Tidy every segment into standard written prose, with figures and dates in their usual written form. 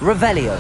Revelio.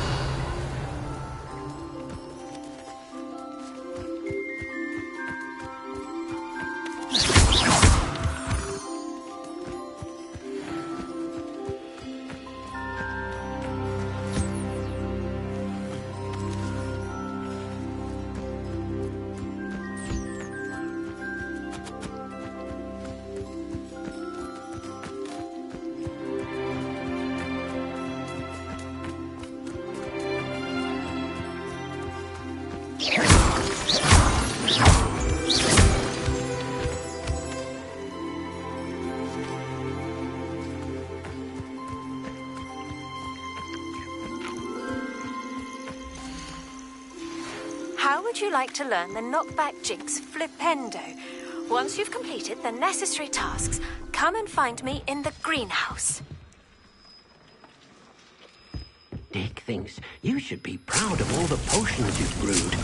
How would you like to learn the knockback jinx flipendo? Once you've completed the necessary tasks, come and find me in the greenhouse. Dick thinks you should be proud of all the potions you've brewed.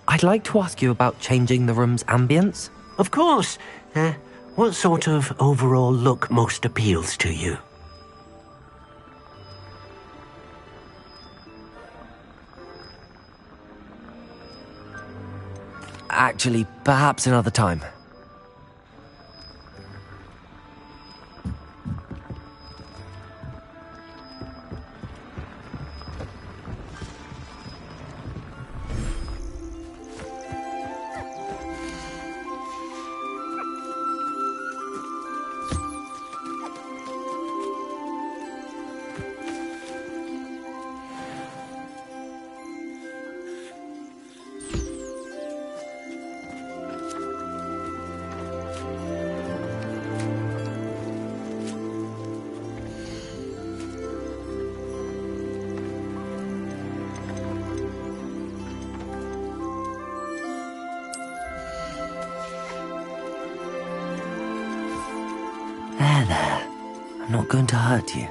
I'd like to ask you about changing the room's ambience. Of course. What sort of overall look most appeals to you? Actually, perhaps another time. There. I'm not going to hurt you.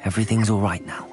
Everything's all right now.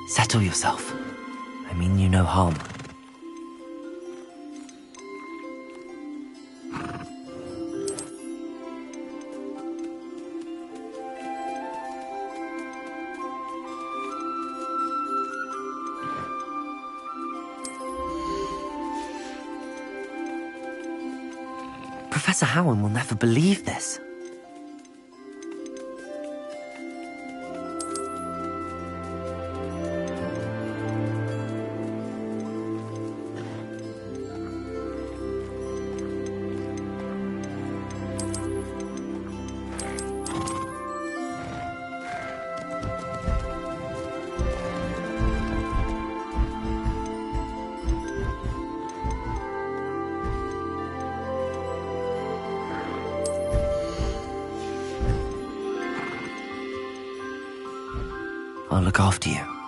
Settle yourself. I mean you no harm. Professor Howard will never believe this. I'll look after you.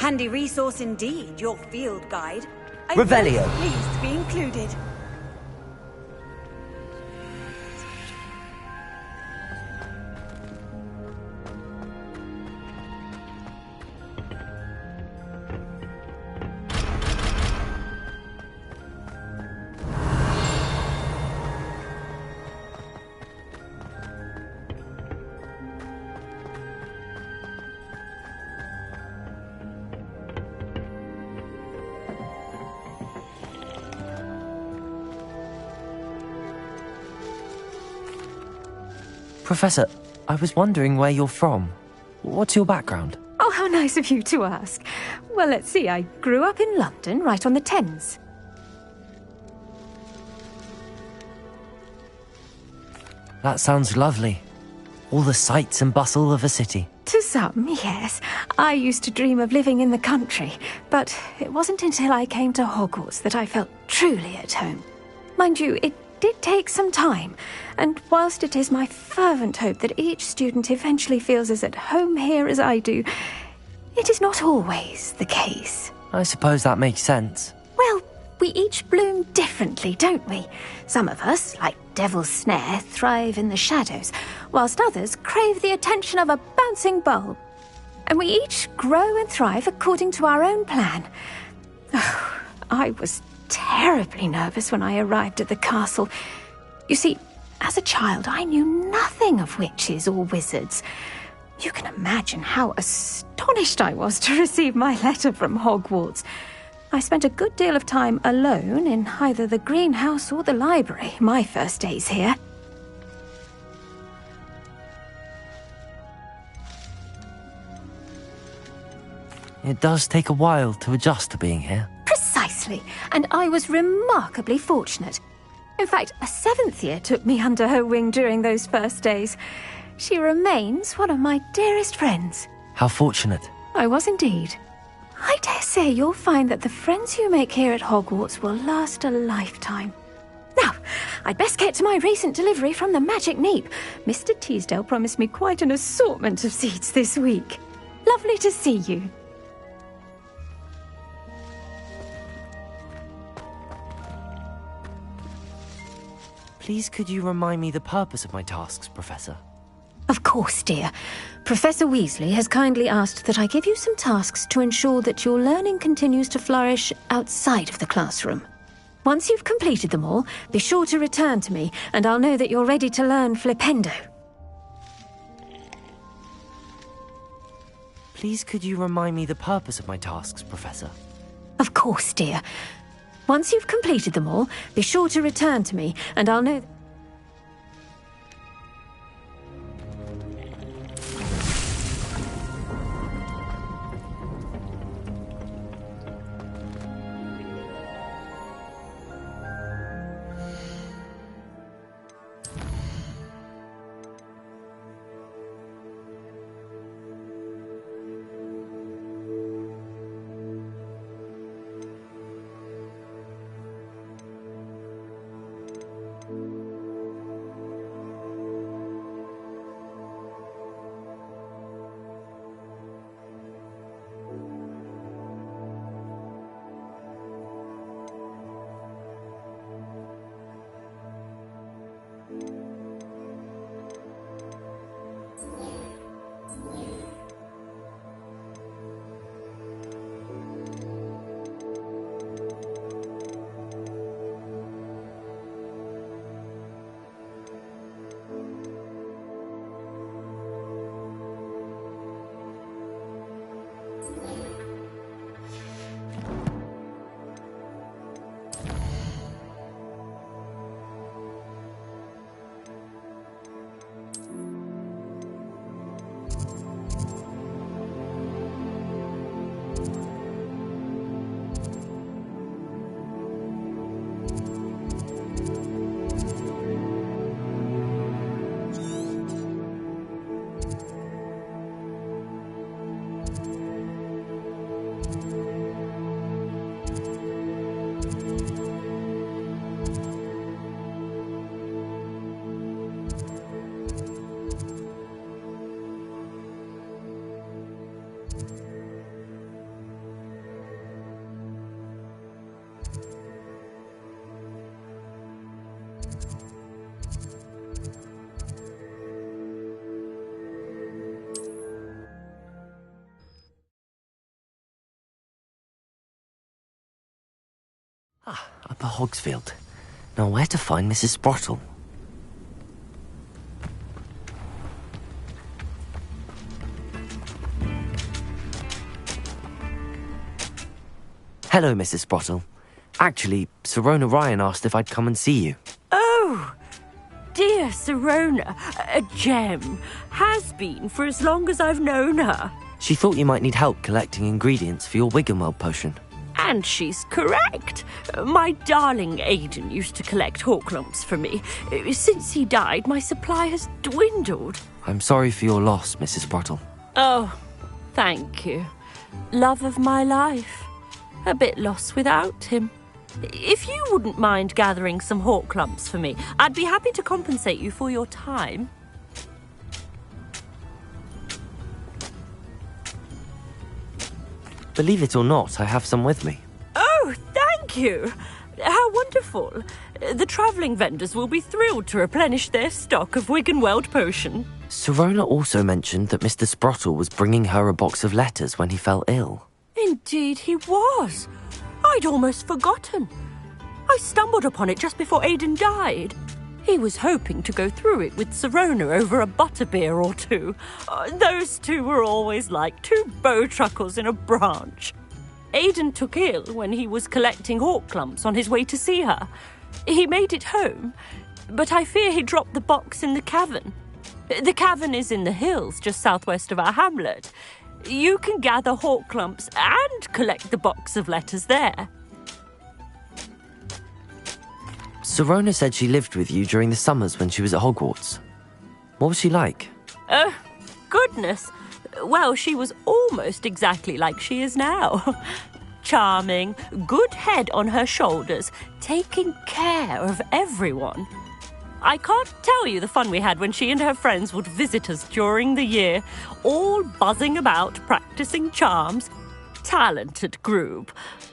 Handy resource indeed, your field guide. I Revelio. was pleased to be included. Professor, I was wondering where you're from. What's your background? Oh, how nice of you to ask. Well, let's see. I grew up in London, right on the Thames. That sounds lovely. All the sights and bustle of a city. To some, yes. I used to dream of living in the country, but it wasn't until I came to Hogwarts that I felt truly at home. Mind you, it did take some time, and whilst it is my fervent hope that each student eventually feels as at home here as I do, it is not always the case. I suppose that makes sense. Well, we each bloom differently, don't we? Some of us, like Devil's Snare, thrive in the shadows, whilst others crave the attention of a bouncing bulb. And we each grow and thrive according to our own plan. Oh, I was terribly nervous when I arrived at the castle. You see, as a child, I knew nothing of witches or wizards. You can imagine how astonished I was to receive my letter from Hogwarts. I spent a good deal of time alone in either the greenhouse or the library my first days here. It does take a while to adjust to being here. Precisely, and I was remarkably fortunate. In fact, a 7th year took me under her wing during those first days. She remains one of my dearest friends. How fortunate. I was indeed. I dare say you'll find that the friends you make here at Hogwarts will last a lifetime. Now, I'd best get to my recent delivery from the Magic Neep. Mr. Teasdale promised me quite an assortment of seeds this week. Lovely to see you. Please could you remind me the purpose of my tasks, Professor? Of course, dear. Professor Weasley has kindly asked that I give you some tasks to ensure that your learning continues to flourish outside of the classroom. Once you've completed them all, be sure to return to me, and I'll know that you're ready to learn Flipendo. Please could you remind me the purpose of my tasks, Professor? Of course, dear. Once you've completed them all, be sure to return to me, and I'll know... Upper Hogsfield. Now where to find Mrs. Sprottle? Hello, Mrs. Sprottle. Actually, Sirona Ryan asked if I'd come and see you. Oh, dear Sirona, a gem. Has been for as long as I've known her. She thought you might need help collecting ingredients for your Wiggenweld potion. And she's correct. My darling Aidan used to collect hawk lumps for me. Since he died, my supply has dwindled. I'm sorry for your loss, Mrs. Sprottle. Oh, thank you. Love of my life. A bit lost without him. If you wouldn't mind gathering some hawk lumps for me, I'd be happy to compensate you for your time. Believe it or not, I have some with me. Oh, thank you. How wonderful. The travelling vendors will be thrilled to replenish their stock of Wiggenweld potion. Sirona also mentioned that Mr. Sprottle was bringing her a box of letters when he fell ill. Indeed he was. I'd almost forgotten. I stumbled upon it just before Aidan died. He was hoping to go through it with Sirona over a butterbeer or two. Those two were always like two bowtruckles in a branch. Aidan took ill when he was collecting hawk lumps on his way to see her. He made it home, but I fear he dropped the box in the cavern. The cavern is in the hills just southwest of our hamlet. You can gather hawk lumps and collect the box of letters there. Sirona said she lived with you during the summers when she was at Hogwarts. What was she like? Oh, goodness. Well, she was almost exactly like she is now. Charming, good head on her shoulders, taking care of everyone. I can't tell you the fun we had when she and her friends would visit us during the year, all buzzing about, practicing charms. Talented group.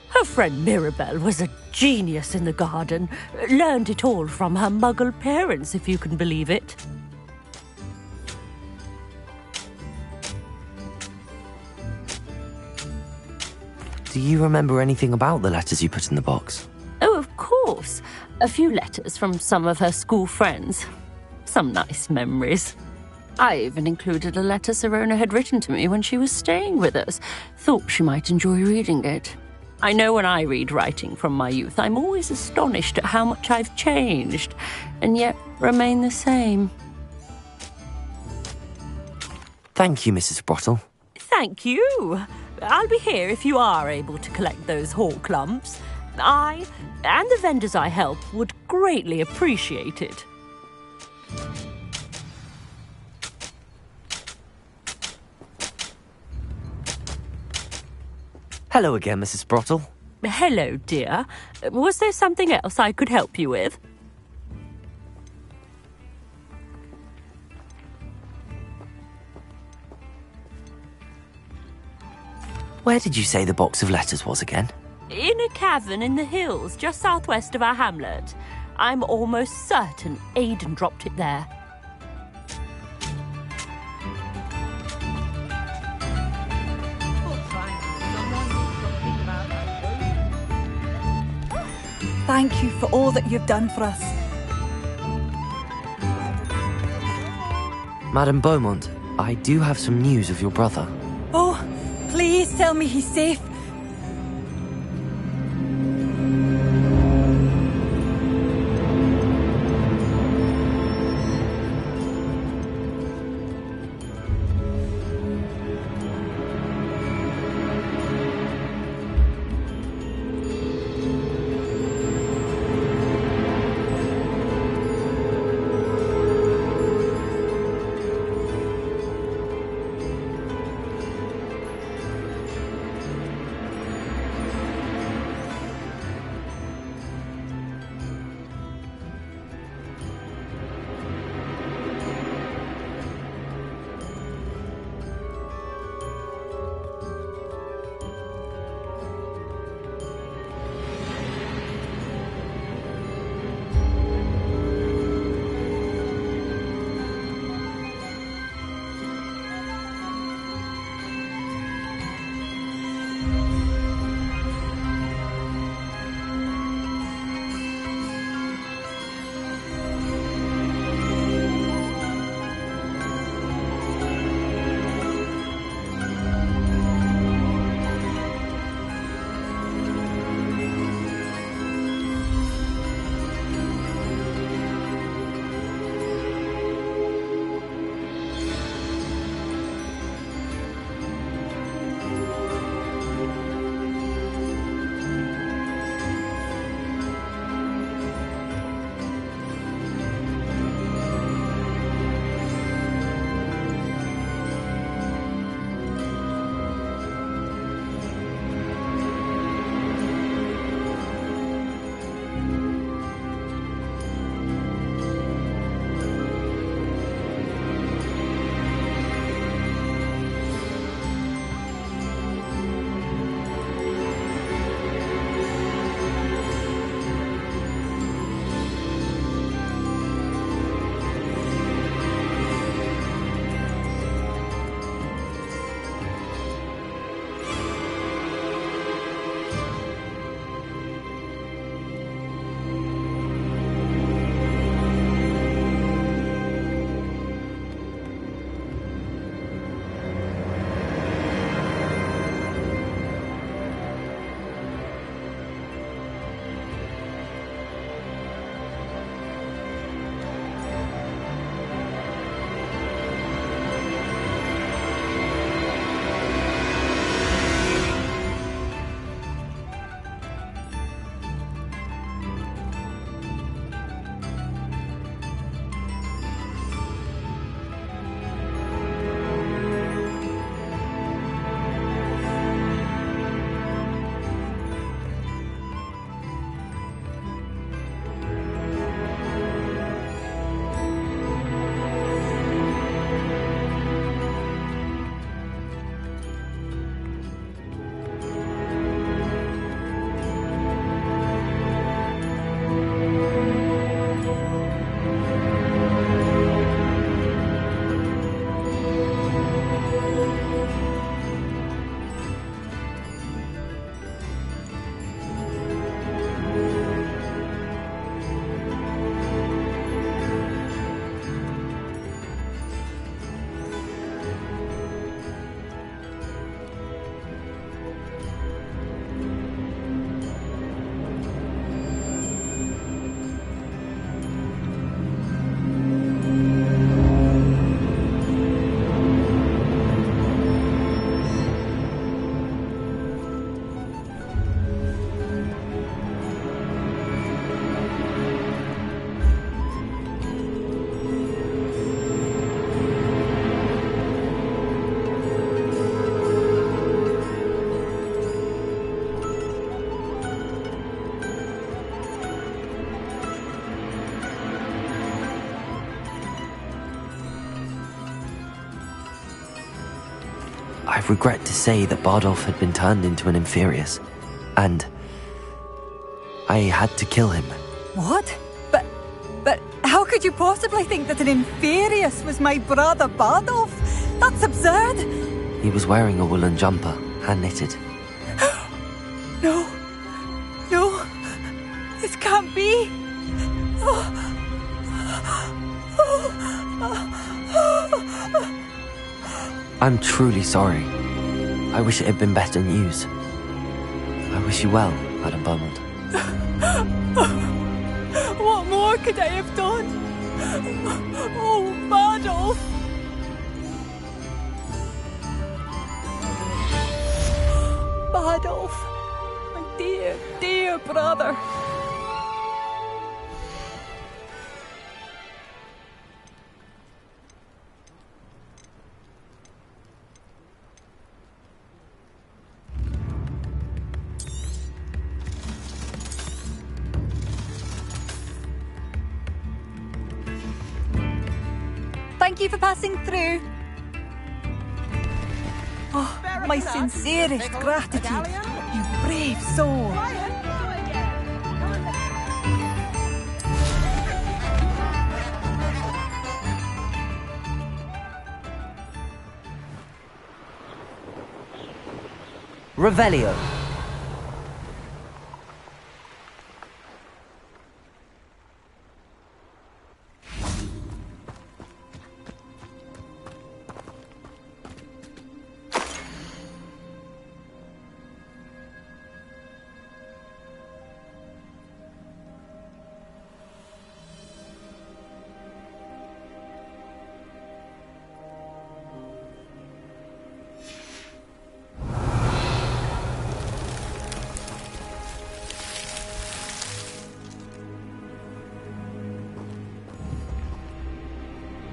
Her friend Mirabelle was a genius in the garden. Learned it all from her muggle parents, if you can believe it. Do you remember anything about the letters you put in the box? Oh, of course. A few letters from some of her school friends. Some nice memories. I even included a letter Sirona had written to me when she was staying with us. Thought she might enjoy reading it. I know when I read writing from my youth, I'm always astonished at how much I've changed, and yet remain the same. Thank you, Mrs. Sprottle. Thank you. I'll be here if you are able to collect those hawk lumps. I, and the vendors I help, would greatly appreciate it. Hello again, Mrs. Sprottle. Hello, dear. Was there something else I could help you with? Where did you say the box of letters was again? In a cavern in the hills, just southwest of our hamlet. I'm almost certain Aidan dropped it there. Thank you for all that you've done for us. Madame Beaumont, I do have some news of your brother. Oh, please tell me he's safe. I regret to say that Bardolph had been turned into an Inferius, and I had to kill him. What? But how could you possibly think that an Inferius was my brother Bardolph? That's absurd! He was wearing a woolen jumper, hand-knitted. No. No. This can't be. I'm truly sorry. I wish it had been better news. I wish you well, Madame Beaumont. What more could I have done? Oh, Bardolph! Bardolph, my dear, dear brother. Thank you for passing through. Oh, my sincerest gratitude, you brave soul. Revelio.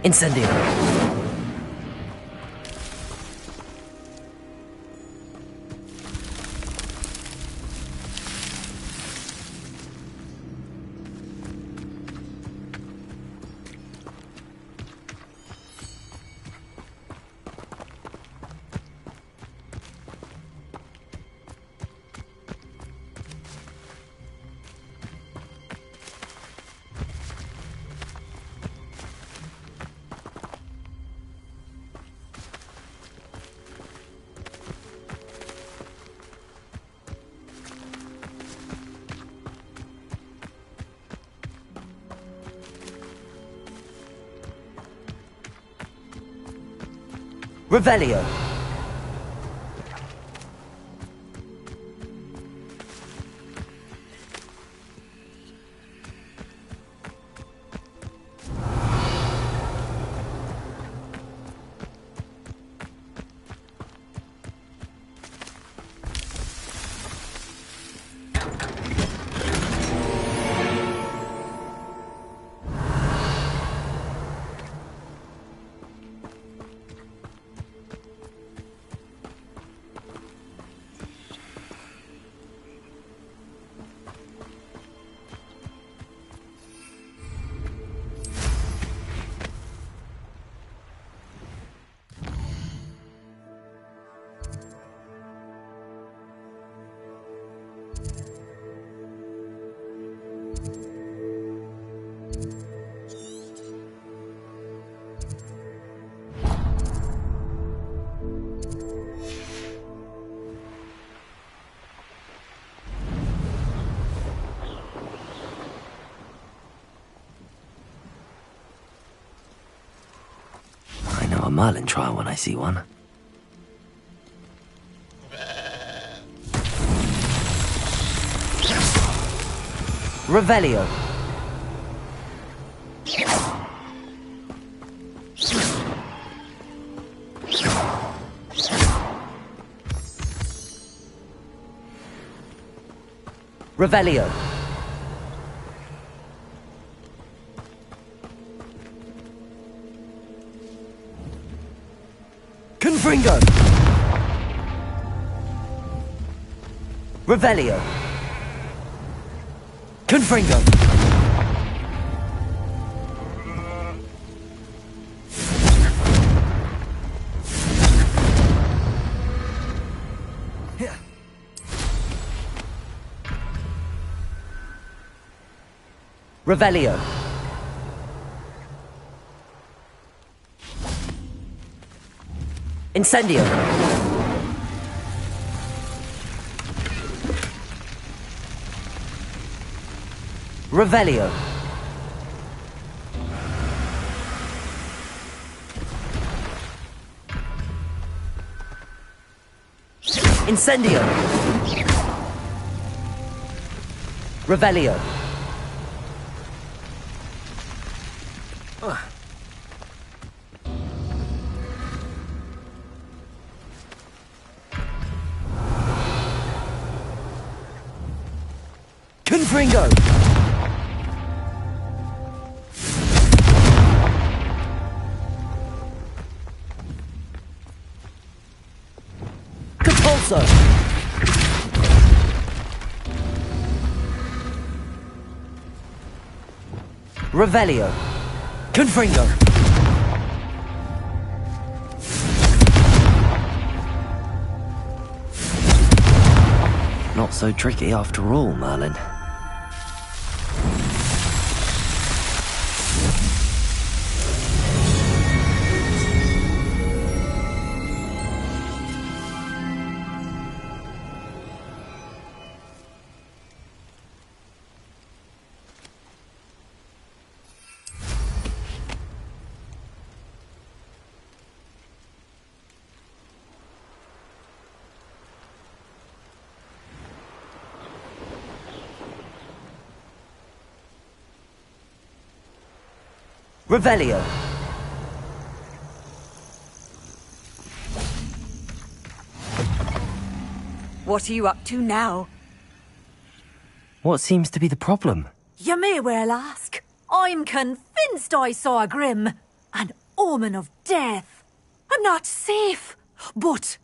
Incendio. Revelio. A Merlin trial when I see one. Revelio. Revelio. Confringo! Revelio! Confringo! Revelio. Incendio. Revelio. Incendio. Revelio. Confringo. Capulso. Revelio. Confringo. Not so tricky after all, Merlin. Revelio. What are you up to now? What seems to be the problem? You may well ask. I'm convinced I saw a Grim, an omen of death. I'm not safe, but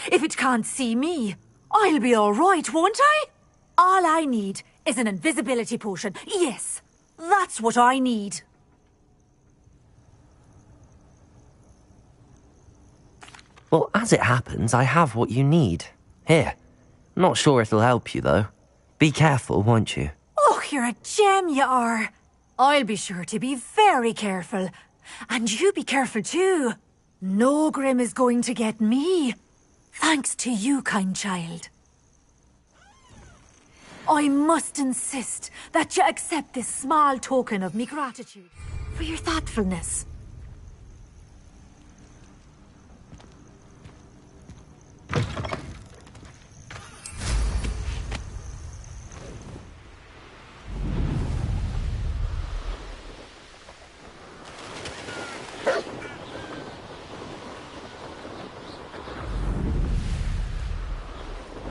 if it can't see me, I'll be all right, won't I? All I need is an invisibility potion. Yes, that's what I need. Well, as it happens, I have what you need. Here. Not sure it'll help you, though. Be careful, won't you? Oh, you're a gem, you are. I'll be sure to be very careful. And you be careful too. No Grim is going to get me. Thanks to you, kind child. I must insist that you accept this small token of me gratitude for your thoughtfulness.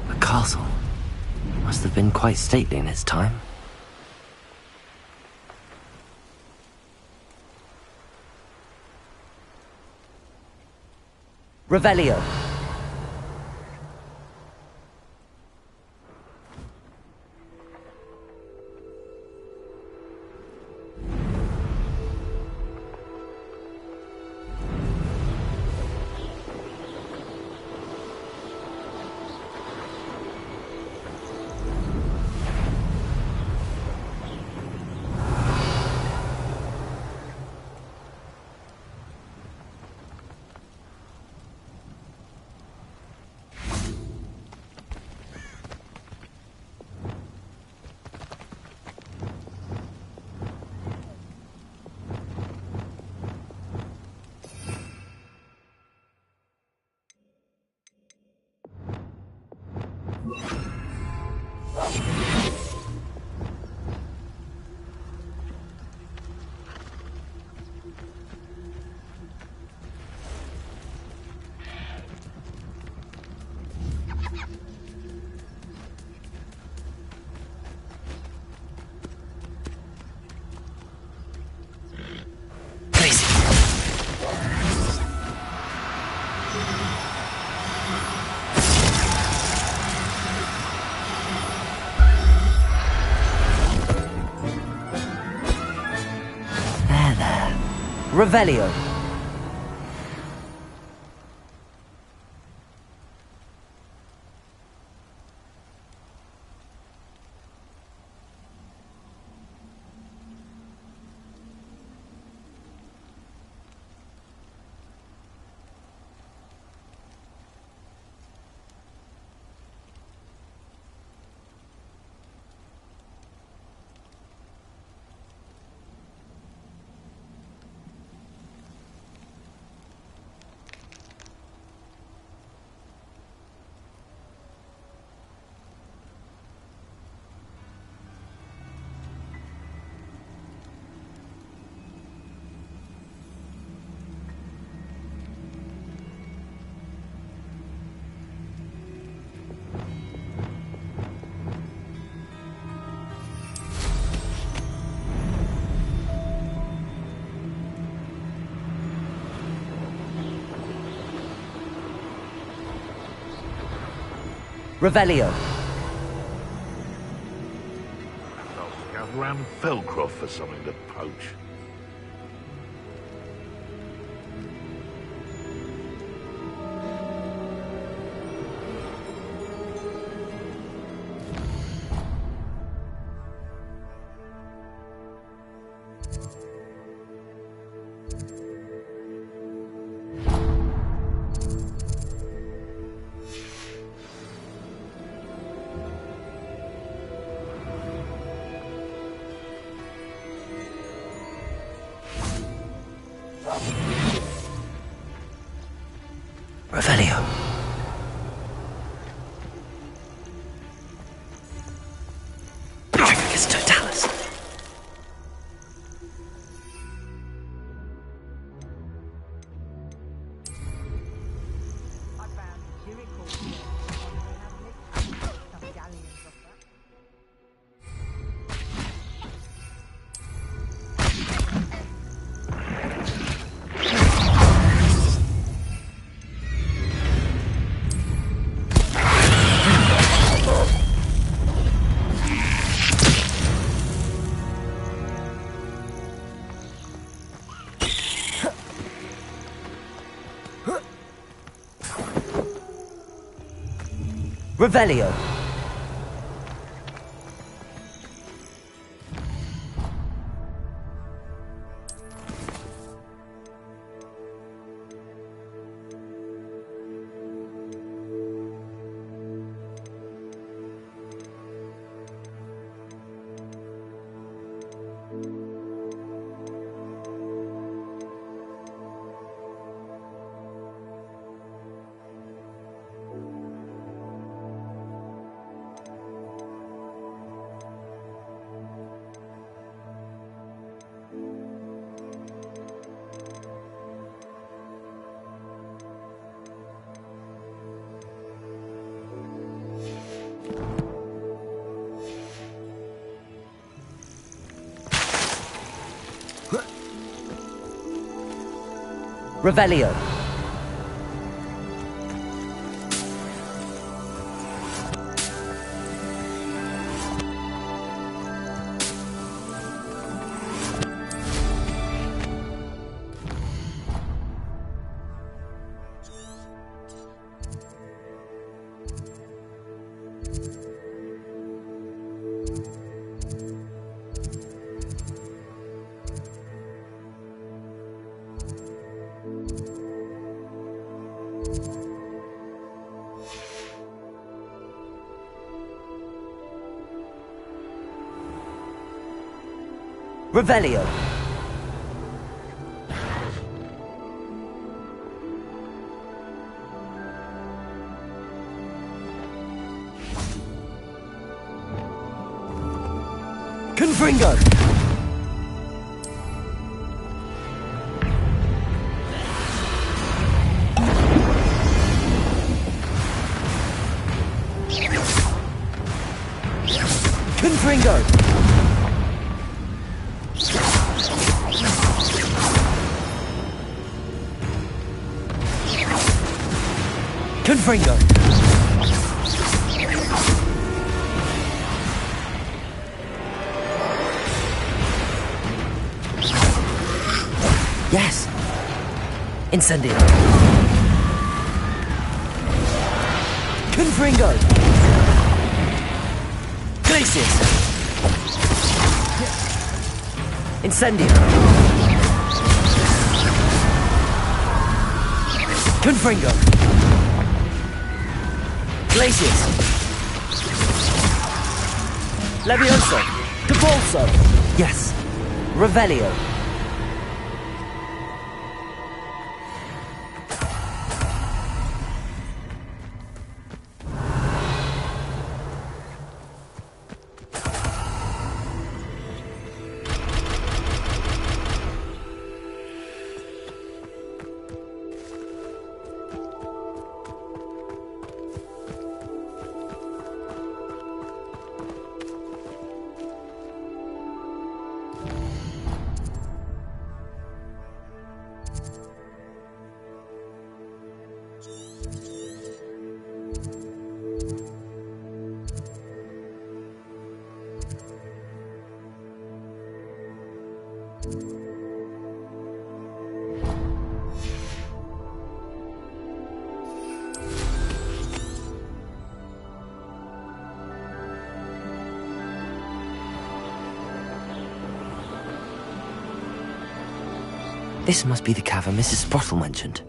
A castle. Must have been quite stately in its time. Revelio. Revelio. Revelio. I'll scout around Felcroft for something to poach. Revelio. Petrificus Totalis. Revelio. Revelio. Revelio. Confringo. Confringo. Confringo. Yes. Incendio. Confringo. Glacius. Incendio. Confringo. Glacius. Levioso. Capulso. Yes. Revelio. This must be the cavern Mrs. Sprottle mentioned.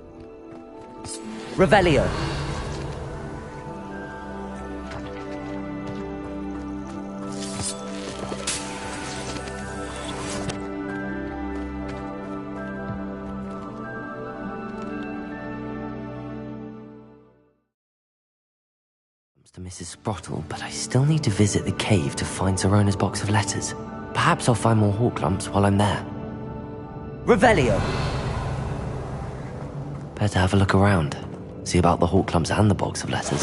Revelio. To Mrs. Sprottle, but I still need to visit the cave to find Zerona's box of letters. Perhaps I'll find more hawk lumps while I'm there. Revelio! Better have a look around. See about the hawk lumps and the box of letters.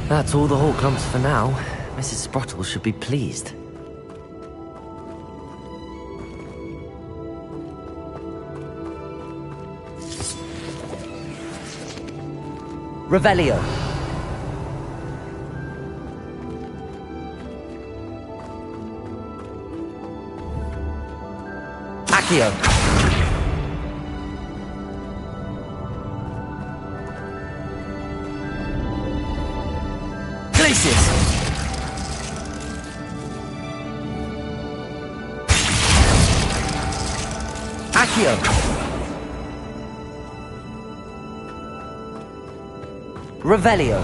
That's all the hawk lumps for now. Mrs. Sprottle should be pleased. Revelio. Accio. Glacius. Accio. Revelio.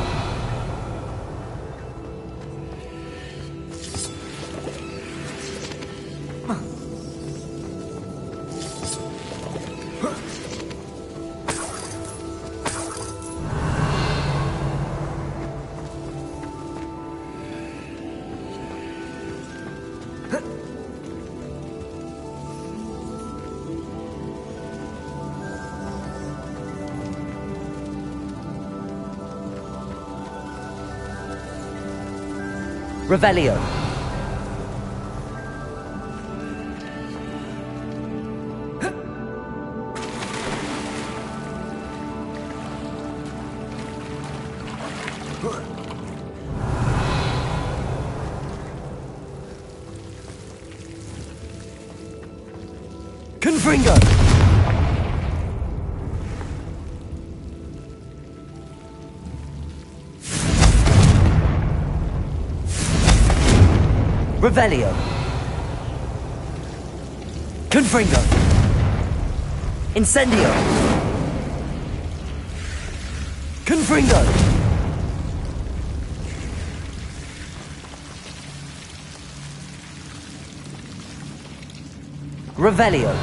Revelio. Confringo. Revelio. Confringo. Incendio. Confringo. Revelio.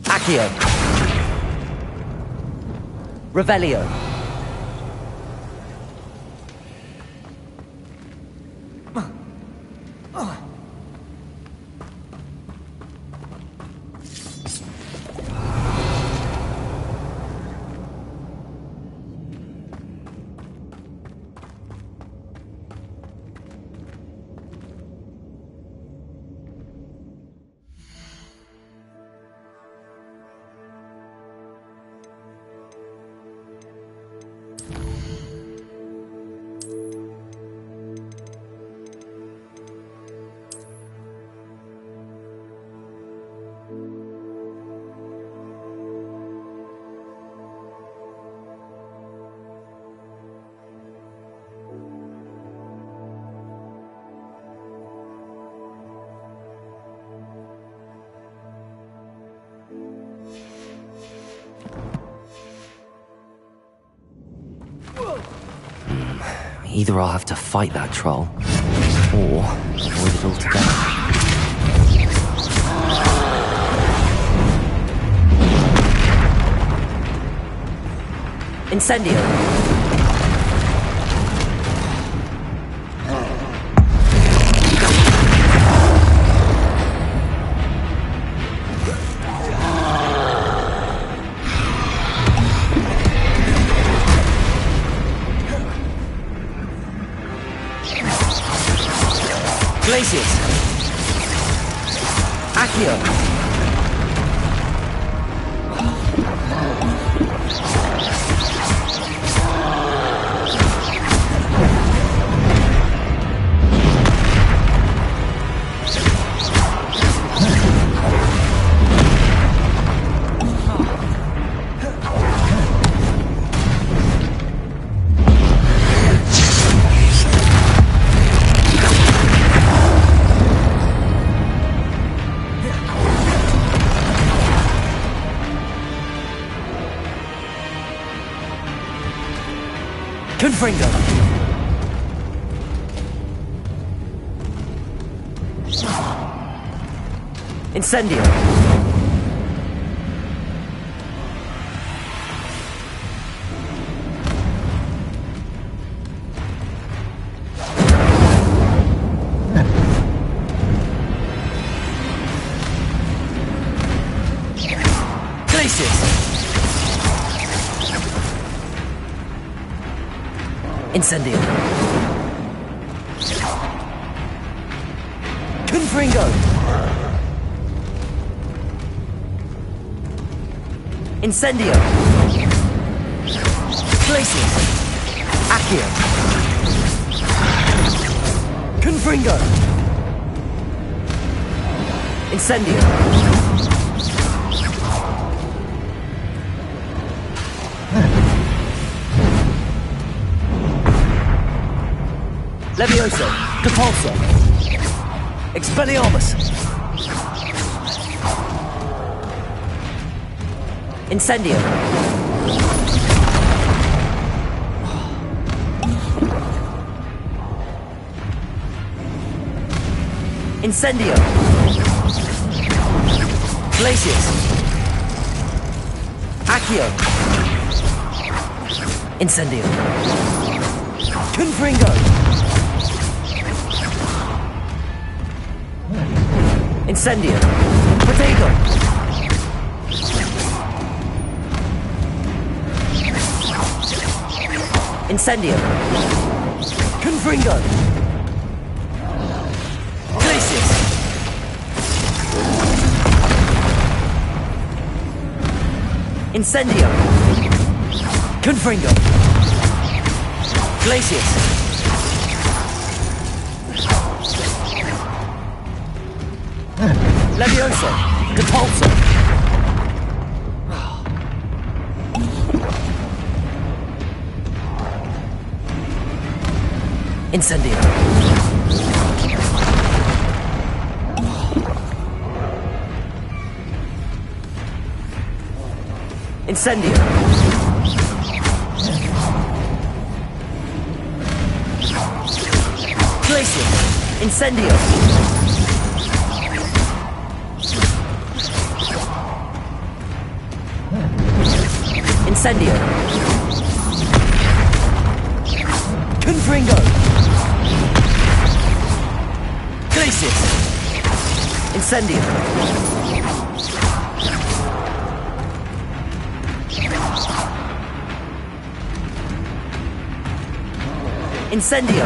Accio. Revelio. Either I'll have to fight that troll, or avoid it altogether. Incendio! Accio. Confringo. Incendio. Incendio. Confringo. Incendio. Glacius. Accio. Confringo. Incendio. Levioso, Depulso, Expelliarmus, Incendio, Incendio, Glacius, Accio, Incendio, Confringo. Incendio. Potato. Incendio. Confringo. Glacius. Incendio. Confringo. Glacius. Levioso, Depulso. Incendio. Incendio. Glacius. Incendio. Incendio. Confringo. Glacius. Incendio. Incendio.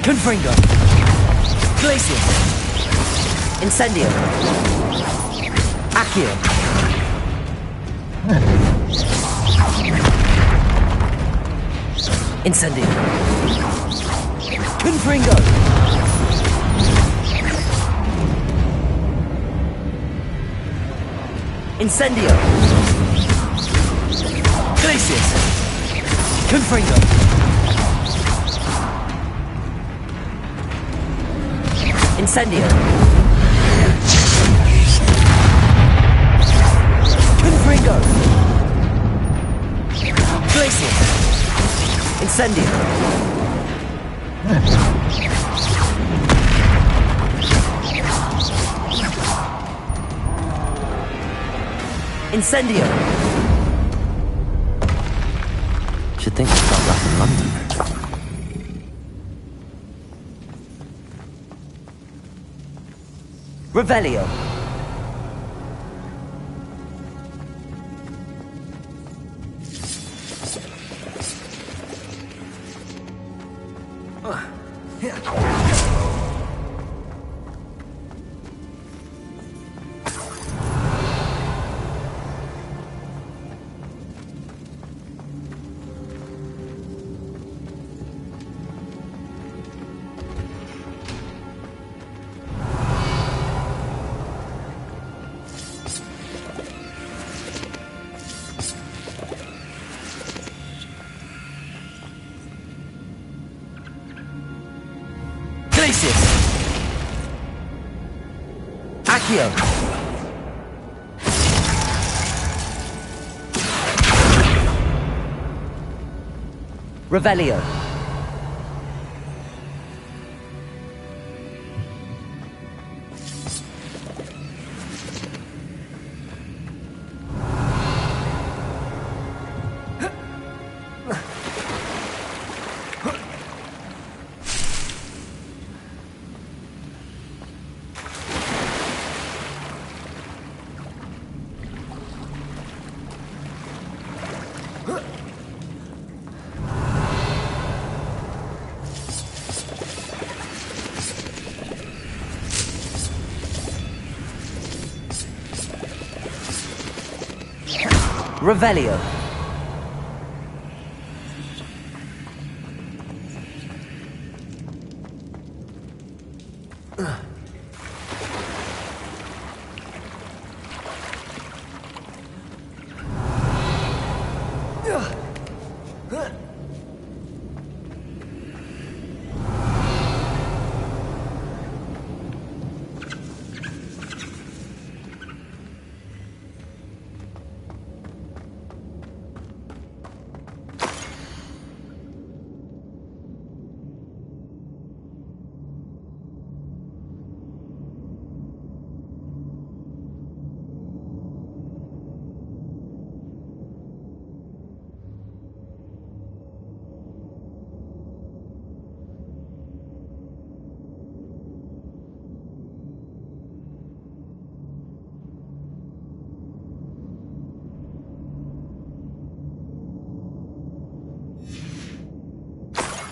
Confringo. Glacius. Incendio. Accio. Incendio. Confringo. Incendio. Glacius. Confringo. Incendio. Confringo. Glacius. Incendio. Incendio. Should think we've got that in London. Revelio. Accio. Revelio. Revelio.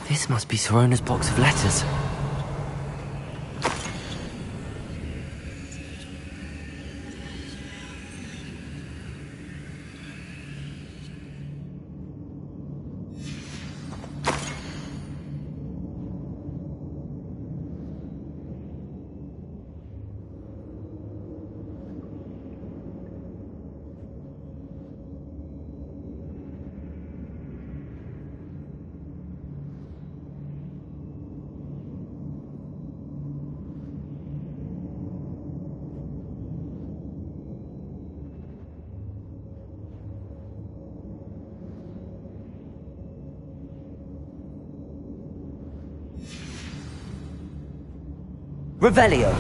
This must be Sirona's box of letters. Revelio.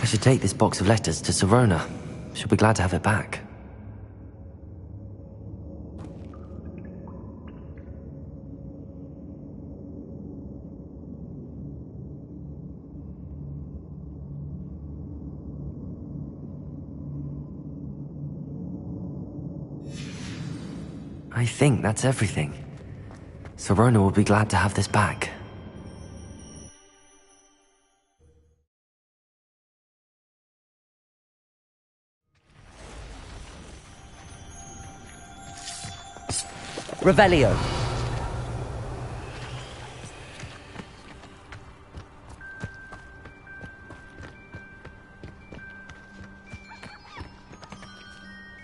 I should take this box of letters to Sirona. She'll be glad to have it back. I think that's everything. Sirona will be glad to have this back. Revelio.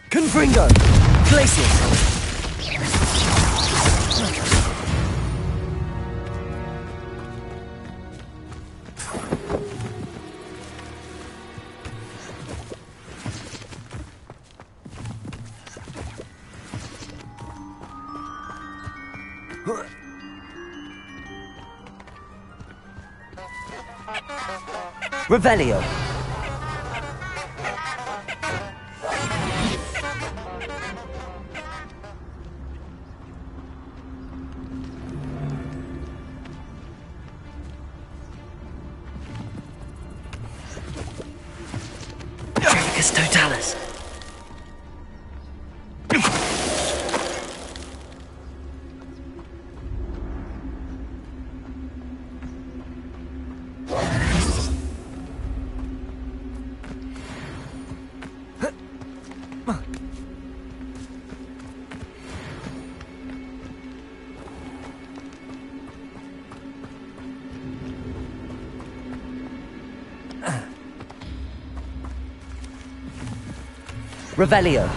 Confringo. Glacius. Revelio. Tricus Totalis. Revelio.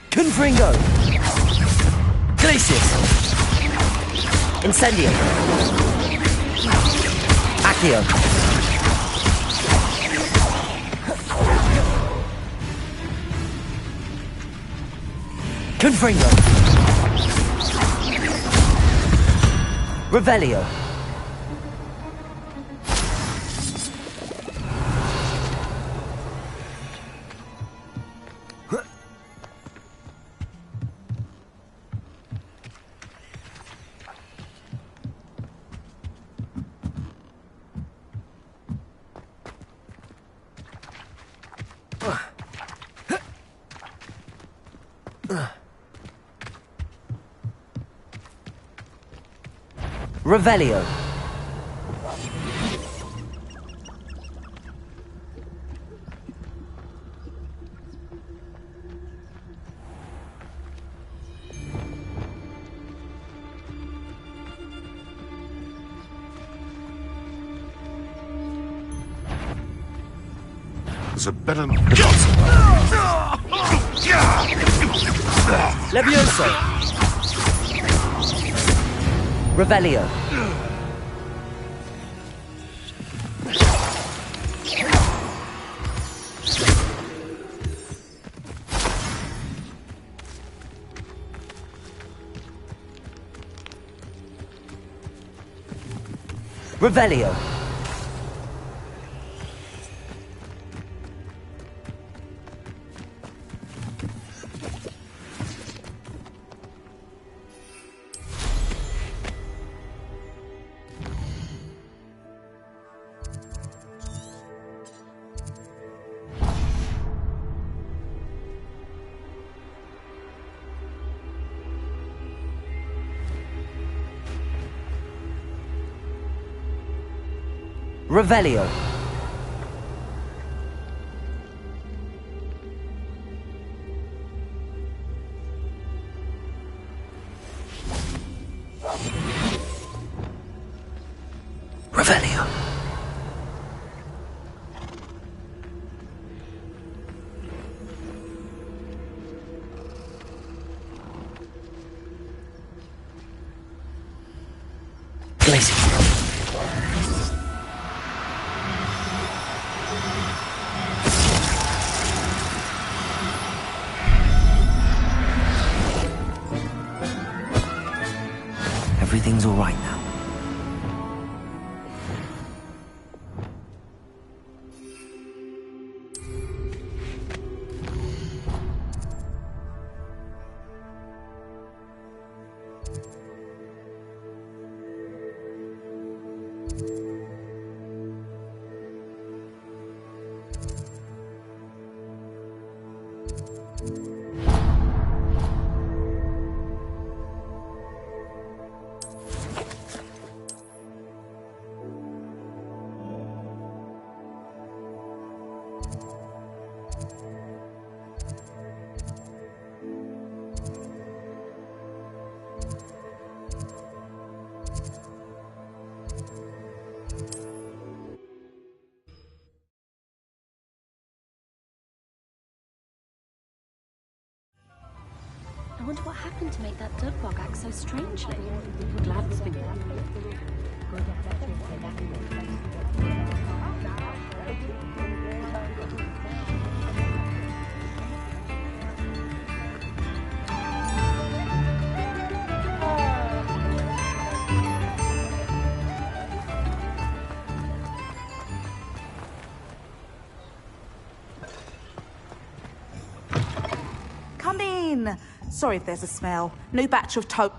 Confringo. Glacius. Incendio. Accio. Confringo. Revelio. Revelio. There's a better... Levioso. Revelio. Revelio. Revelio. Revelio. Glacius. Everything's all right now. I wonder what happened to make that dug bog act so strangely. I'm glad it's been Come in. Sorry if there's a smell. New batch of toad.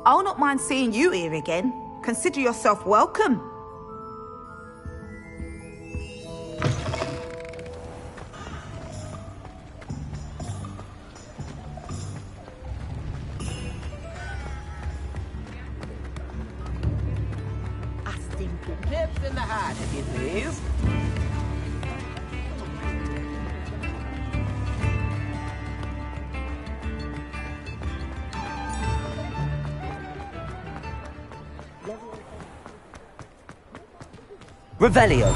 I'll not mind seeing you here again. Consider yourself welcome. Nips in the hat, if you please. Revelio.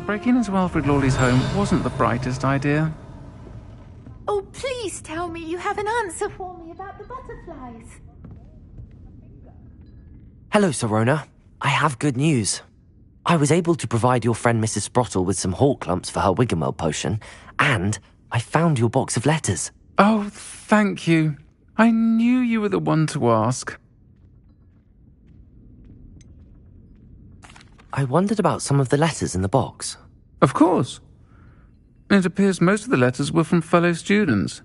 Breaking into Alfred Lawley's home wasn't the brightest idea. Oh, please tell me you have an answer for me about the butterflies. Hello, Serona. I have good news. I was able to provide your friend Mrs. Sprottle with some hawk lumps for her Wiggenweld potion, and I found your box of letters. Oh, thank you. I knew you were the one to ask. I wondered about some of the letters in the box. Of course. It appears most of the letters were from fellow students.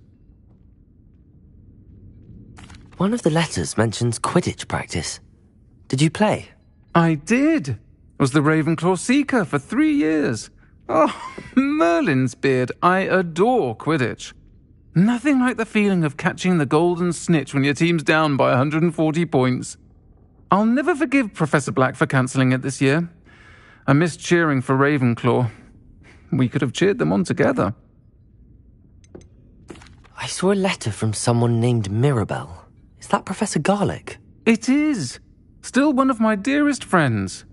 One of the letters mentions Quidditch practice. Did you play? I did. Was the Ravenclaw Seeker for 3 years. Oh, Merlin's beard. I adore Quidditch. Nothing like the feeling of catching the golden snitch when your team's down by 140 points. I'll never forgive Professor Black for cancelling it this year. I missed cheering for Ravenclaw. We could have cheered them on together. I saw a letter from someone named Mirabelle. Is that Professor Garlick? It is. Still one of my dearest friends.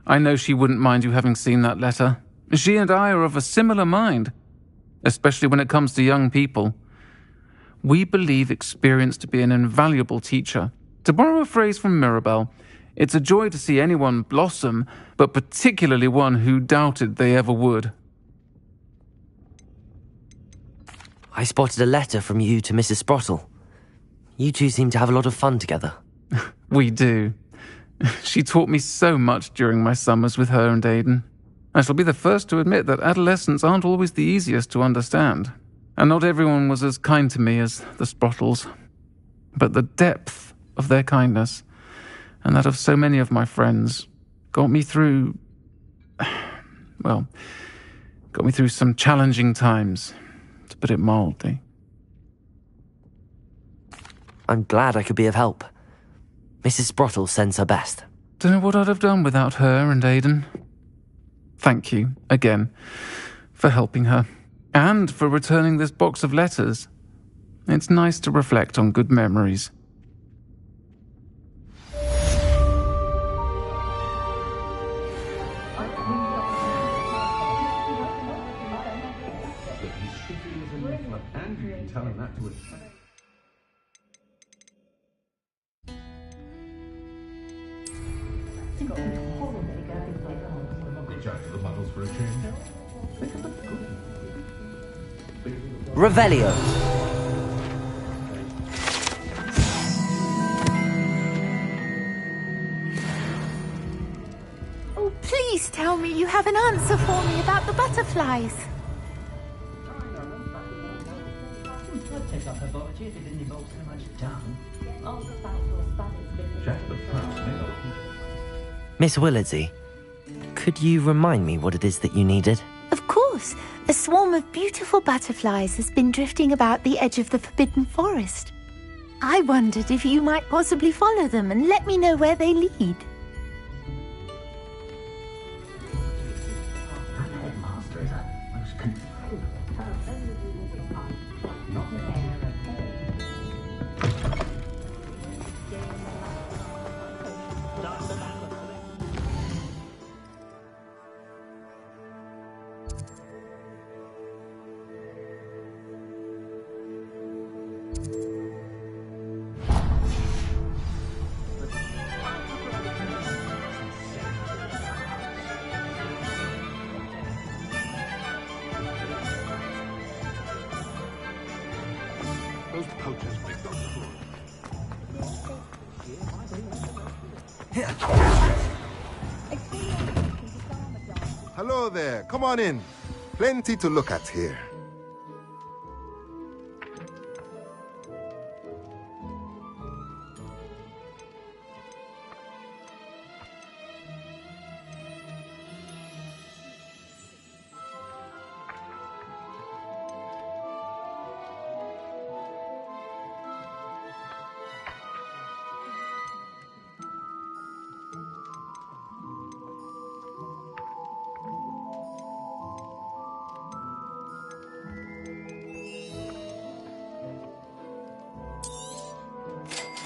I know she wouldn't mind you having seen that letter. She and I are of a similar mind, especially when it comes to young people. We believe experience to be an invaluable teacher. To borrow a phrase from Mirabelle, it's a joy to see anyone blossom, but particularly one who doubted they ever would. I spotted a letter from you to Mrs. Sprottle. You two seem to have a lot of fun together. We do. She taught me so much during my summers with her and Aiden. I shall be the first to admit that adolescents aren't always the easiest to understand, and not everyone was as kind to me as the Sprottles. But the depth of their kindness, and that of so many of my friends, got me through some challenging times, to put it mildly. I'm glad I could be of help. Mrs. Sprottle sends her best. Don't know what I'd have done without her and Aiden. Thank you, again, for helping her, and for returning this box of letters. It's nice to reflect on good memories. Revelio. Oh, please tell me you have an answer for me about the butterflies. Miss Willardsey, could you remind me what it is that you needed? Of course. A swarm of beautiful butterflies has been drifting about the edge of the Forbidden Forest. I wondered if you might possibly follow them and let me know where they lead. Those poachers picked on the floor. Hello there. Come on in. Plenty to look at here.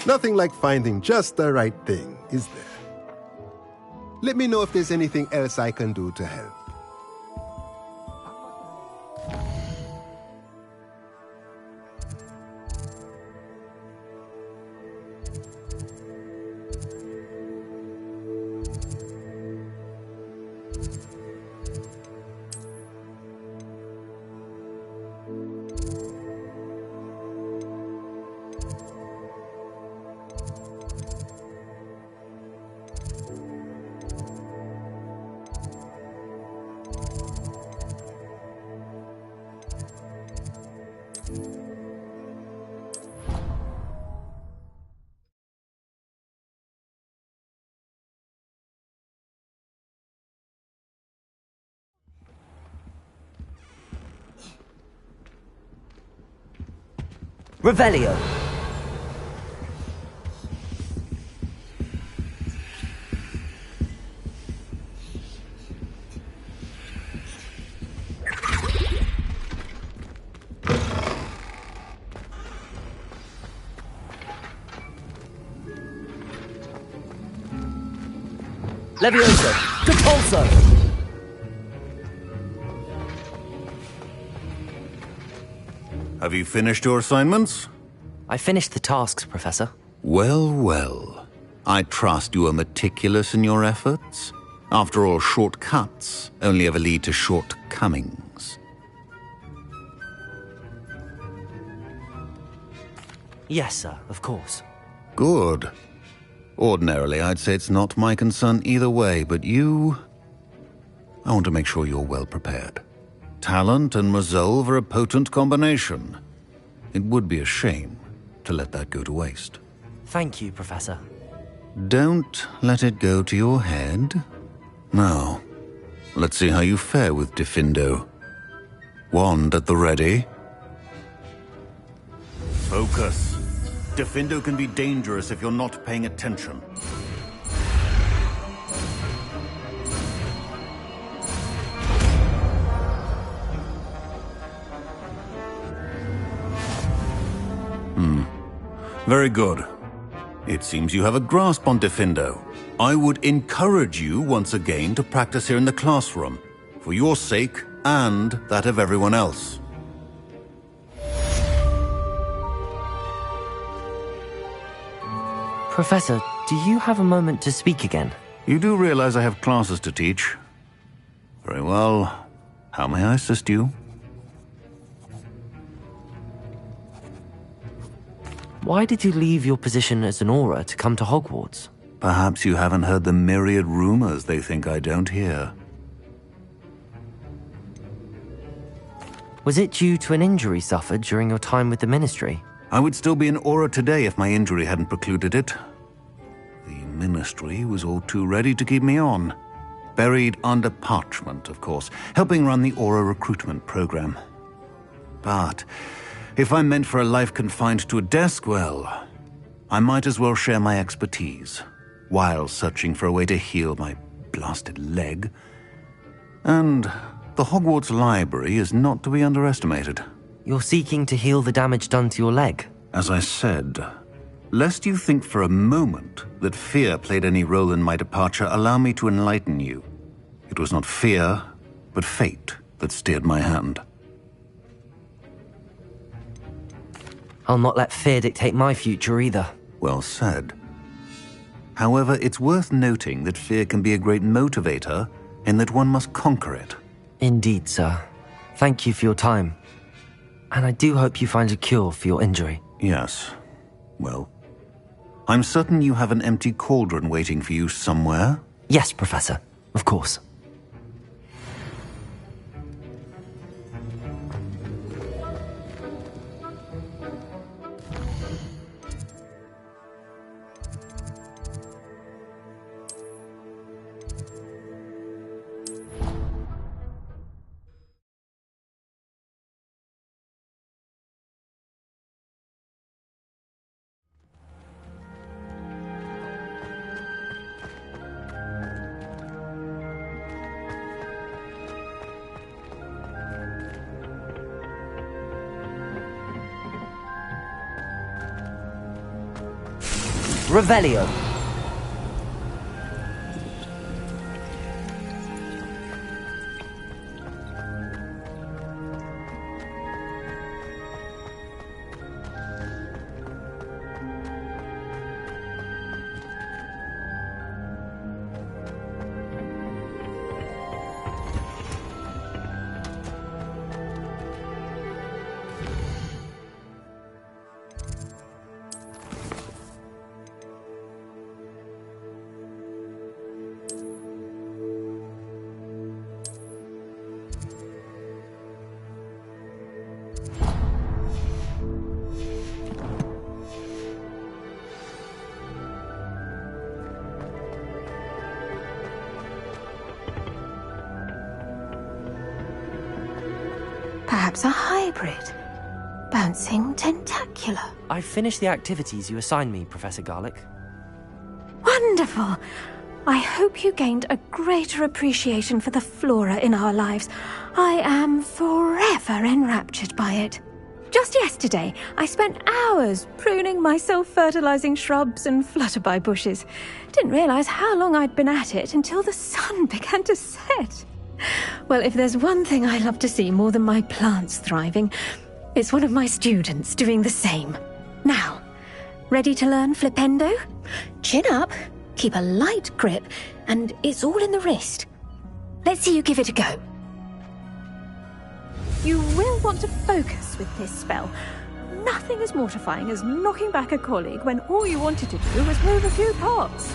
Nothing like finding just the right thing, is there? Let me know if there's anything else I can do to help. Revelio. Levioso. Compulso. Have you finished your assignments? I finished the tasks, Professor. Well, well. I trust you are meticulous in your efforts. After all, shortcuts only ever lead to shortcomings. Yes, sir, of course. Good. Ordinarily, I'd say it's not my concern either way, but you... I want to make sure you're well prepared. Talent and resolve are a potent combination. It would be a shame to let that go to waste. Thank you, Professor. Don't let it go to your head. Now, let's see how you fare with Diffindo. Wand at the ready. Focus. Diffindo can be dangerous if you're not paying attention. Very good. It seems you have a grasp on Diffindo. I would encourage you once again to practice here in the classroom, for your sake and that of everyone else. Professor, do you have a moment to speak again? You do realize I have classes to teach. Very well. How may I assist you? Why did you leave your position as an Auror to come to Hogwarts? Perhaps you haven't heard the myriad rumors they think I don't hear. Was it due to an injury suffered during your time with the Ministry? I would still be an Auror today if my injury hadn't precluded it. The Ministry was all too ready to keep me on. Buried under parchment, of course, helping run the Auror recruitment program. But if I'm meant for a life confined to a desk, well, I might as well share my expertise while searching for a way to heal my blasted leg. And the Hogwarts Library is not to be underestimated. You're seeking to heal the damage done to your leg? As I said, lest you think for a moment that fear played any role in my departure, allow me to enlighten you. It was not fear, but fate that steered my hand. I'll not let fear dictate my future either. Well said. However, it's worth noting that fear can be a great motivator and that one must conquer it. Indeed, sir. Thank you for your time. And I do hope you find a cure for your injury. Yes. Well, I'm certain you have an empty cauldron waiting for you somewhere. Yes, Professor. Of course. Revelio. Perhaps a hybrid. Bouncing tentacular. I finished the activities you assigned me, Professor Garlick. Wonderful! I hope you gained a greater appreciation for the flora in our lives. I am forever enraptured by it. Just yesterday, I spent hours pruning my self-fertilizing shrubs and flutterby bushes. Didn't realize how long I'd been at it until the sun began to set. Well, if there's one thing I love to see more than my plants thriving, it's one of my students doing the same. Now, ready to learn flipendo? Chin up, keep a light grip, and it's all in the wrist. Let's see you give it a go. You will want to focus with this spell. Nothing as mortifying as knocking back a colleague when all you wanted to do was move a few parts.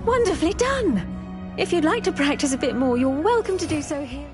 Wonderfully done! If you'd like to practice a bit more, you're welcome to do so here.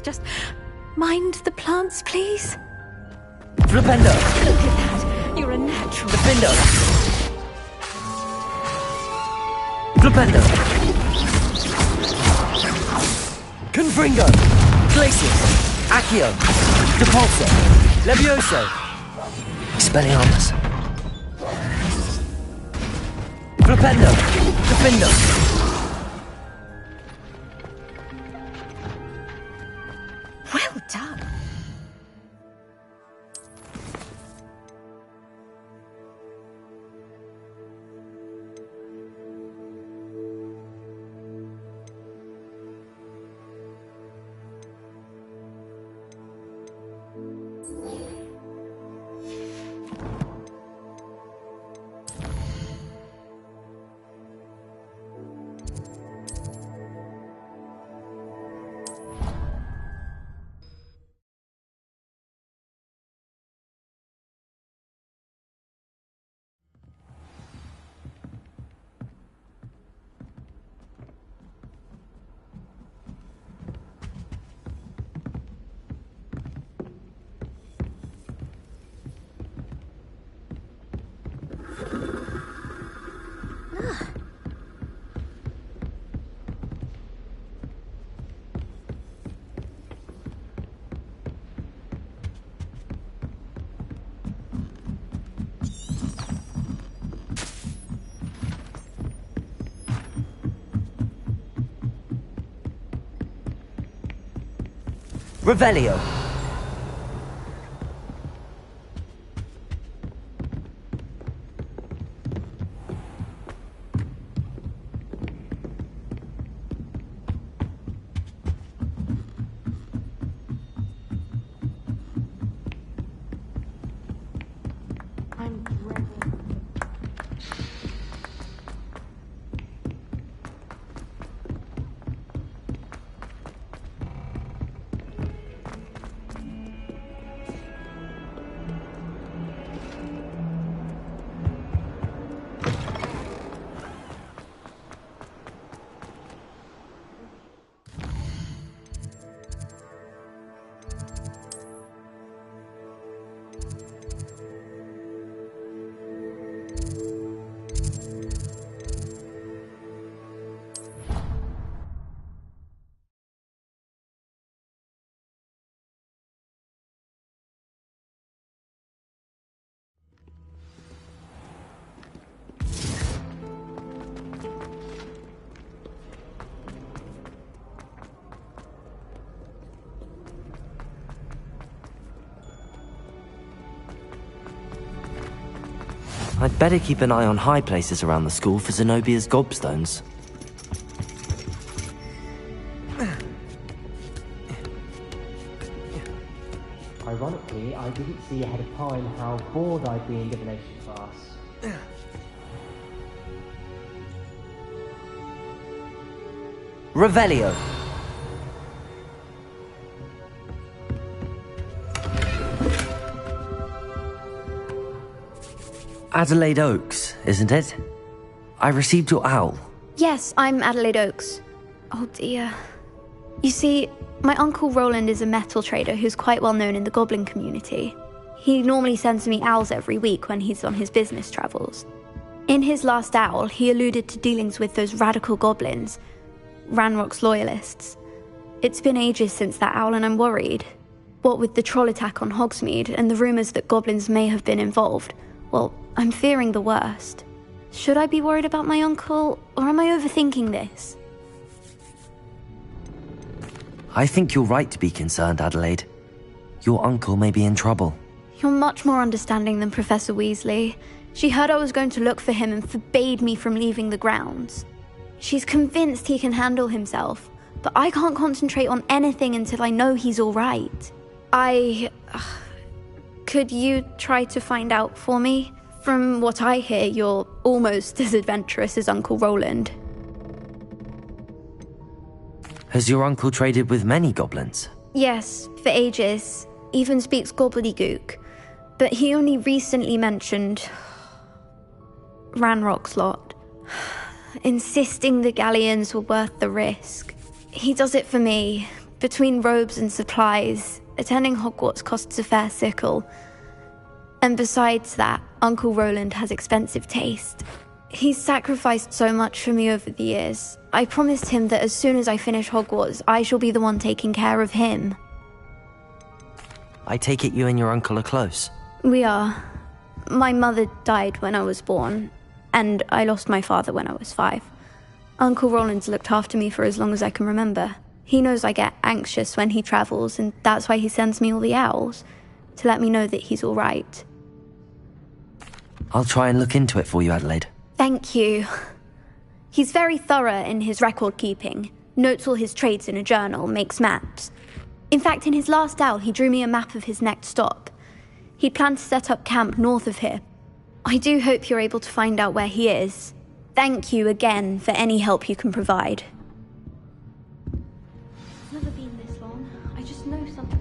Just mind the plants, please. Flipendo. Look at that. You're a natural. Flipendo. Flipendo. Confringo. Glacius. Accio. Depulso. Levioso. Expelliarmus. Flipendo. Flipendo. Well done. Revelio. I'd better keep an eye on high places around the school for Zenobia's gobstones. Ironically, I didn't see ahead of time how bored I'd be in divination class. Revelio. Adelaide Oaks, isn't it? I received your owl. Yes, I'm Adelaide Oaks. Oh dear. You see, my Uncle Roland is a metal trader who's quite well known in the goblin community. He normally sends me owls every week when he's on his business travels. In his last owl, he alluded to dealings with those radical goblins, Ranrock's loyalists. It's been ages since that owl and I'm worried. What with the troll attack on Hogsmeade and the rumours that goblins may have been involved, well, I'm fearing the worst. Should I be worried about my uncle, or am I overthinking this? I think you're right to be concerned, Adelaide. Your uncle may be in trouble. You're much more understanding than Professor Weasley. She heard I was going to look for him and forbade me from leaving the grounds. She's convinced he can handle himself, but I can't concentrate on anything until I know he's all right. Could you try to find out for me? From what I hear, you're almost as adventurous as Uncle Roland. Has your uncle traded with many goblins? Yes, for ages. Even speaks gobbledygook. But he only recently mentioned Ranrock's lot, insisting the galleons were worth the risk. He does it for me. Between robes and supplies, attending Hogwarts costs a fair sickle. And besides that, Uncle Roland has expensive taste. He's sacrificed so much for me over the years. I promised him that as soon as I finish Hogwarts, I shall be the one taking care of him. I take it you and your uncle are close? We are. My mother died when I was born, and I lost my father when I was 5. Uncle Roland's looked after me for as long as I can remember. He knows I get anxious when he travels, and that's why he sends me all the owls, to let me know that he's all right. I'll try and look into it for you, Adelaide. Thank you. He's very thorough in his record keeping, notes all his trades in a journal, makes maps. In fact, in his last owl, he drew me a map of his next stop. He'd planned to set up camp north of here. I do hope you're able to find out where he is. Thank you again for any help you can provide. It's never been this long. I just know something.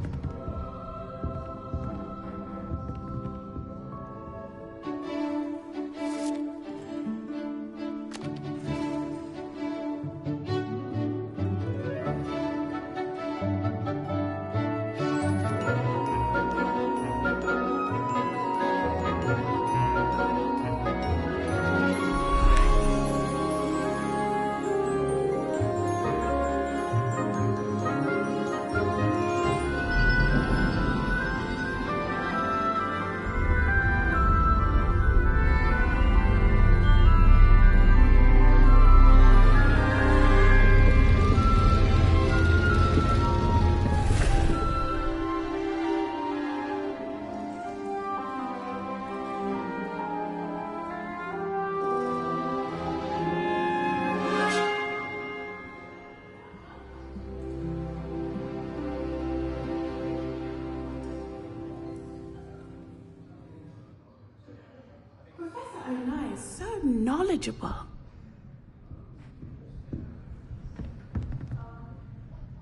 knowledgeable.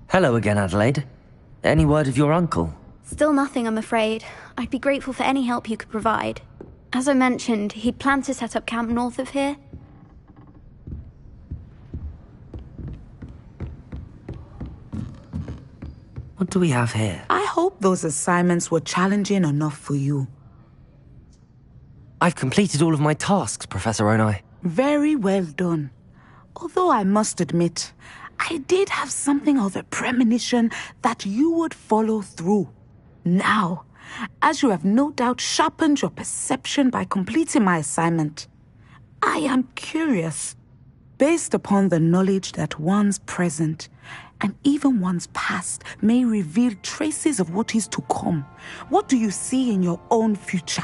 Hello again, Adelaide. Any word of your uncle? Still nothing, I'm afraid. I'd be grateful for any help you could provide. As I mentioned, he'd planned to set up camp north of here. What do we have here? I hope those assignments were challenging enough for you. I've completed all of my tasks, Professor Onai. Very well done. Although I must admit, I did have something of a premonition that you would follow through. Now, as you have no doubt sharpened your perception by completing my assignment, I am curious, based upon the knowledge that one's present and even one's past may reveal traces of what is to come. What do you see in your own future?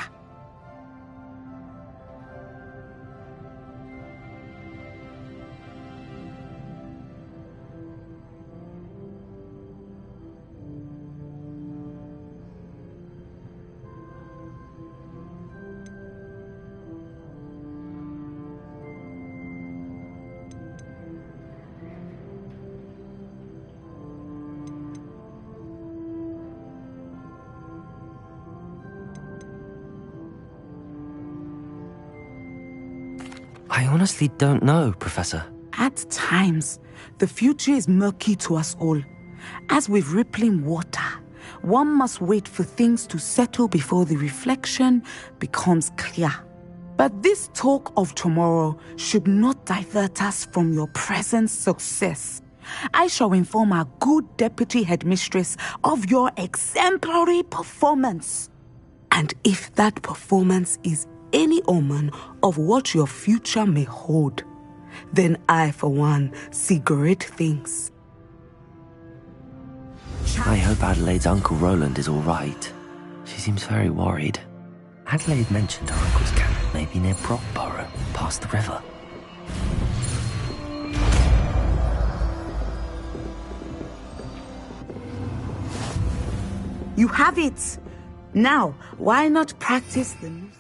I honestly don't know, Professor. At times, the future is murky to us all. As with rippling water, one must wait for things to settle before the reflection becomes clear. But this talk of tomorrow should not divert us from your present success. I shall inform our good deputy headmistress of your exemplary performance. And if that performance is any omen of what your future may hold, then I, for one, see great things. I hope Adelaide's Uncle Roland is all right. She seems very worried. Adelaide mentioned her uncle's camp may be near Brockborough, past the river. You have it! Now, why not practice the news?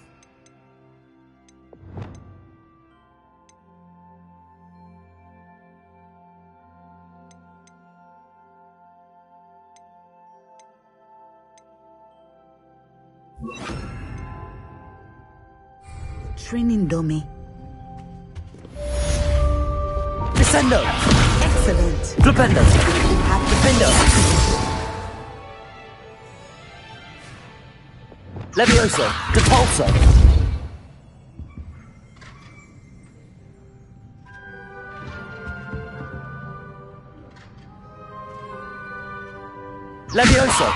Training dummy. Descendo! Excellent. Flipendo! Defendo! Levioso! Depulso! Levioso!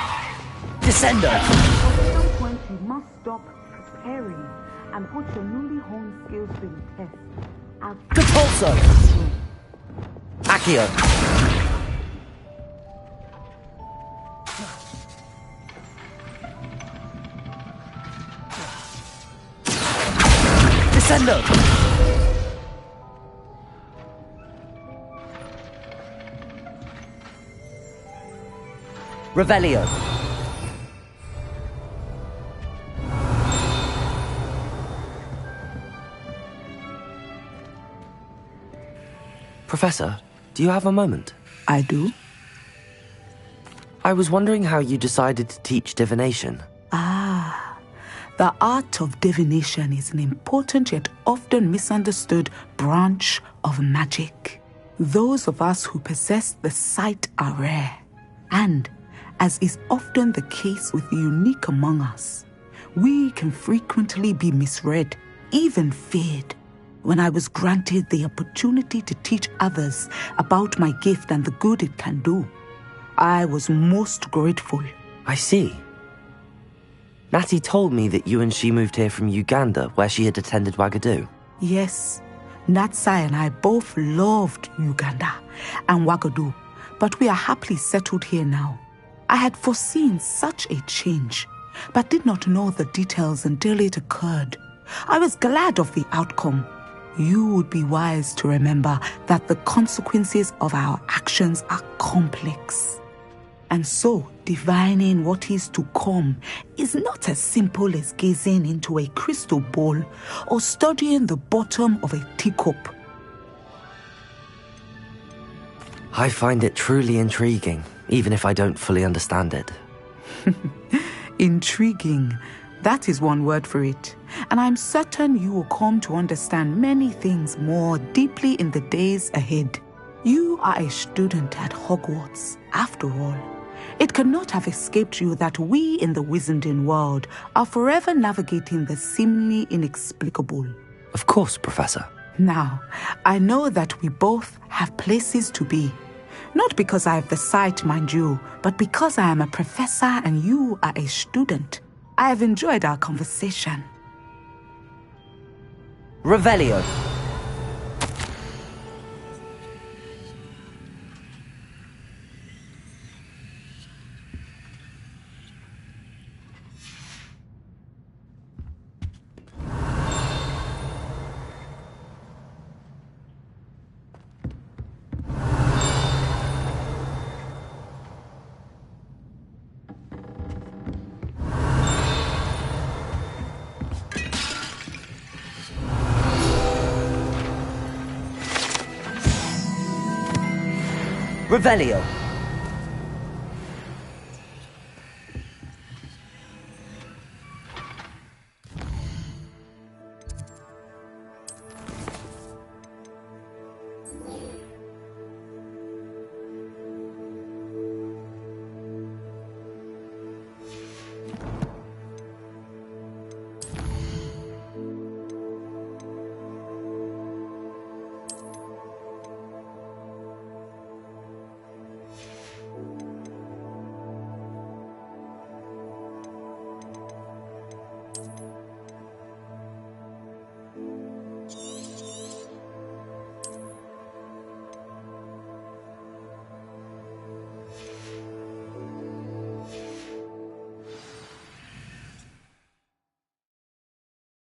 Descendo! At some point you must stop preparing and put your newly honed skills to the test. Depulso! Accio! Descendo! Revelio! Professor, do you have a moment? I do. I was wondering how you decided to teach divination. The art of divination is an important yet often misunderstood branch of magic. Those of us who possess the sight are rare, and, as is often the case with the unique among us, we can frequently be misread, even feared. When I was granted the opportunity to teach others about my gift and the good it can do, I was most grateful. I see. Natty told me that you and she moved here from Uganda, where she had attended Wagadu. Yes, Natsai and I both loved Uganda and Wagadu, but we are happily settled here now. I had foreseen such a change, but did not know the details until it occurred. I was glad of the outcome. You would be wise to remember that the consequences of our actions are complex. And so, divining what is to come is not as simple as gazing into a crystal ball or studying the bottom of a teacup. I find it truly intriguing, even if I don't fully understand it. Intriguing. That is one word for it. And I'm certain you will come to understand many things more deeply in the days ahead. You are a student at Hogwarts, after all. It cannot have escaped you that we in the Wizarding world are forever navigating the seemingly inexplicable. Of course, Professor. Now, I know that we both have places to be. Not because I have the sight, mind you, but because I am a professor and you are a student. I have enjoyed our conversation. Revelio. Revelio.